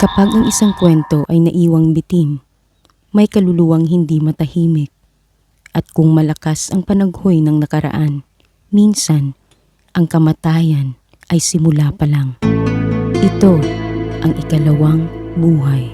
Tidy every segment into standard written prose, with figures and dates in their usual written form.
Kapag ang isang kwento ay naiwang bitin, may kaluluwang hindi matahimik. At kung malakas ang panaghoy ng nakaraan, minsan ang kamatayan ay simula pa lang. Ito ang ikalawang buhay.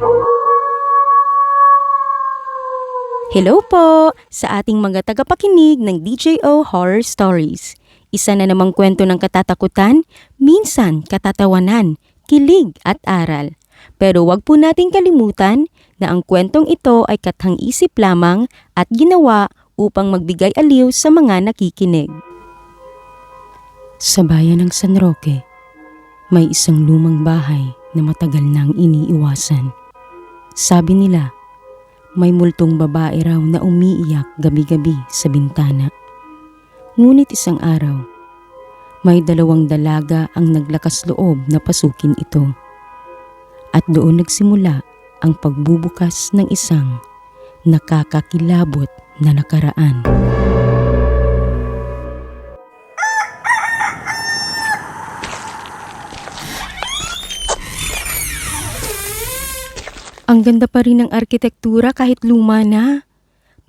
Hello po sa ating mga tagapakinig ng DJO Horror Stories. Isa na namang kwento ng katatakutan, minsan katatawanan, kilig at aral. Pero wag po nating kalimutan na ang kwentong ito ay kathang-isip lamang at ginawa upang magbigay aliw sa mga nakikinig. Sa bayan ng San Roque, may isang lumang bahay na matagal nang iniiwasan. Sabi nila, may multong babae raw na umiiyak gabi-gabi sa bintana. Ngunit isang araw, may dalawang dalaga ang naglakas loob na pasukin ito. At doon nagsimula ang pagbubukas ng isang nakakakilabot na nakaraan. Ang ganda pa rin ng arkitektura kahit luma na.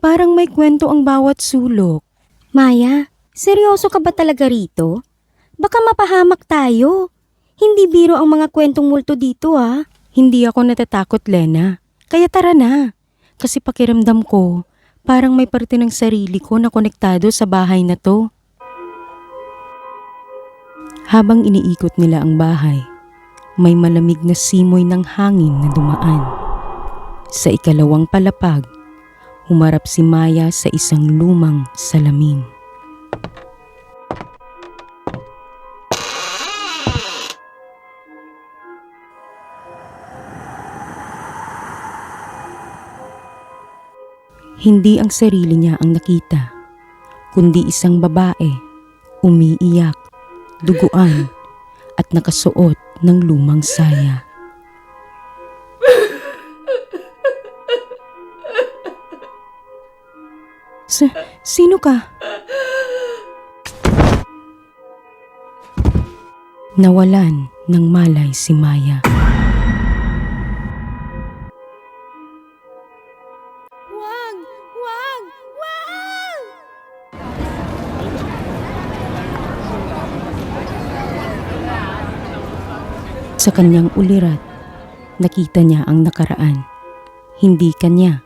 Parang may kwento ang bawat sulok. Maya, seryoso ka ba talaga rito? Baka mapahamak tayo. Hindi biro ang mga kwentong multo dito ah. Hindi ako natatakot, Lena. Kaya tara na. Kasi pakiramdam ko, parang may parte ng sarili ko na konektado sa bahay na to. Habang iniikot nila ang bahay, may malamig na simoy ng hangin na dumaan. Sa ikalawang palapag, humarap si Maya sa isang lumang salamin. Hindi ang sarili niya ang nakita, kundi isang babae, umiiyak, duguan, at nakasuot ng lumang saya. Sino ka? Nawalan ng malay si Maya. Wag! Sa kanyang ulirat, nakita niya ang nakaraan. Hindi kanya,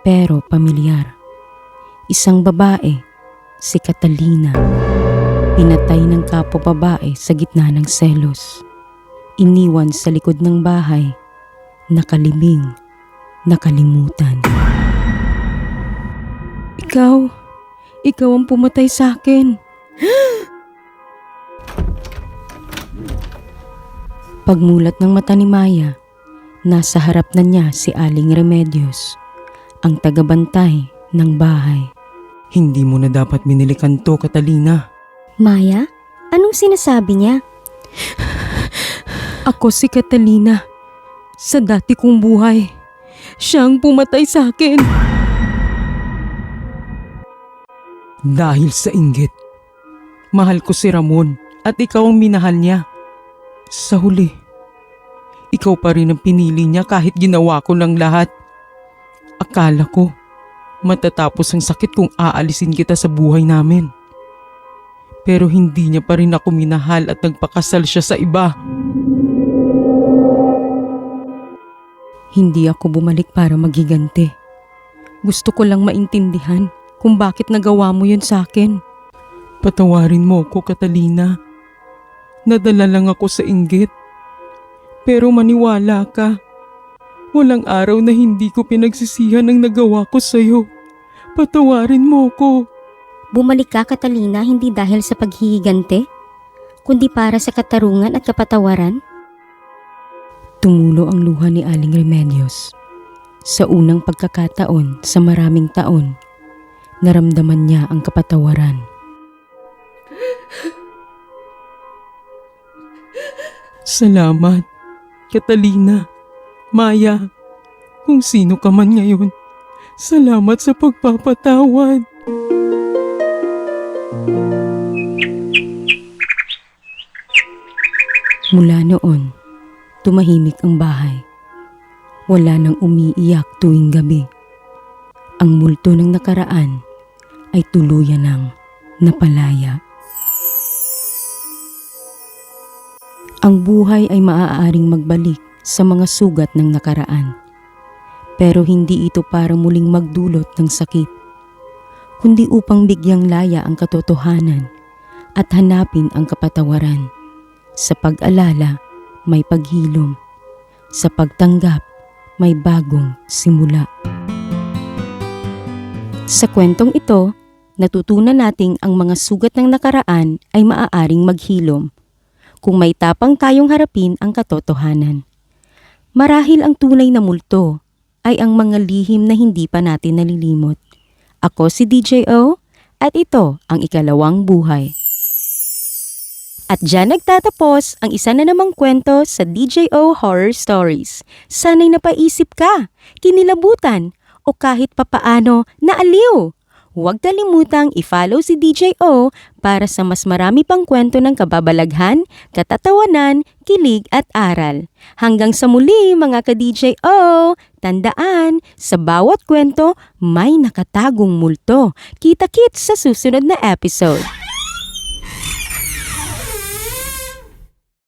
pero pamilyar. Isang babae, si Catalina, pinatay ng kapwa-babae sa gitna ng selos. Iniwan sa likod ng bahay, nakalibing, nakalimutan. Ikaw ang pumatay sa akin. Pagmulat ng mata ni Maya, nasa harap na niya si Aling Remedios, ang tagabantay ng bahay. Hindi mo na dapat binilikan to, Catalina. Maya, anong sinasabi niya? Ako si Catalina. Sa dati kong buhay, siya ang pumatay sa akin. Dahil sa inggit. Mahal ko si Ramon at ikaw ang minahal niya. Sa huli, ikaw pa rin ang pinili niya kahit ginawa ko ng lahat. Akala ko, matatapos ang sakit kung aalisin kita sa buhay namin. Pero hindi niya pa rin ako minahal at nagpakasal siya sa iba. Hindi ako bumalik para maghiganti. Gusto ko lang maintindihan kung bakit nagawa mo yun sa akin. Patawarin mo ko, Catalina. Nadala lang ako sa inggit. Pero maniwala ka. Walang araw na hindi ko pinagsisihan ang nagawa ko sa'yo. Patawarin mo ko. Bumalik ka, Catalina, hindi dahil sa paghihigante, kundi para sa katarungan at kapatawaran? Tumulo ang luha ni Aling Remedios. Sa unang pagkakataon sa maraming taon, naramdaman niya ang kapatawaran. Salamat, Catalina, Maya, kung sino ka man ngayon. Salamat sa pagpapatawad. Mula noon, tumahimik ang bahay. Wala nang umiiyak tuwing gabi. Ang multo ng nakaraan ay tuluyan ng napalaya. Ang buhay ay maaaring magbalik sa mga sugat ng nakaraan. Pero hindi ito para muling magdulot ng sakit, kundi upang bigyang laya ang katotohanan at hanapin ang kapatawaran. Sa pag-alala, may paghilom. Sa pagtanggap, may bagong simula. Sa kwentong ito, natutunan nating ang mga sugat ng nakaraan ay maaaring maghilom kung may tapang tayong harapin ang katotohanan. Marahil ang tunay na multo ay ang mga lihim na hindi pa natin nalilimot. Ako si DJO at ito ang ikalawang buhay. At dyan nagtatapos ang isa na namang kwento sa DJO Horror Stories. Sana'y napaisip ka, kinilabutan, o kahit papaano naaliw. Huwag kalimutang i-follow si DJO para sa mas marami pang kwento ng kababalaghan, katatawanan, kilig at aral. Hanggang sa muli mga ka-DJO, tandaan, sa bawat kwento may nakatagong multo. Kita-kits sa susunod na episode.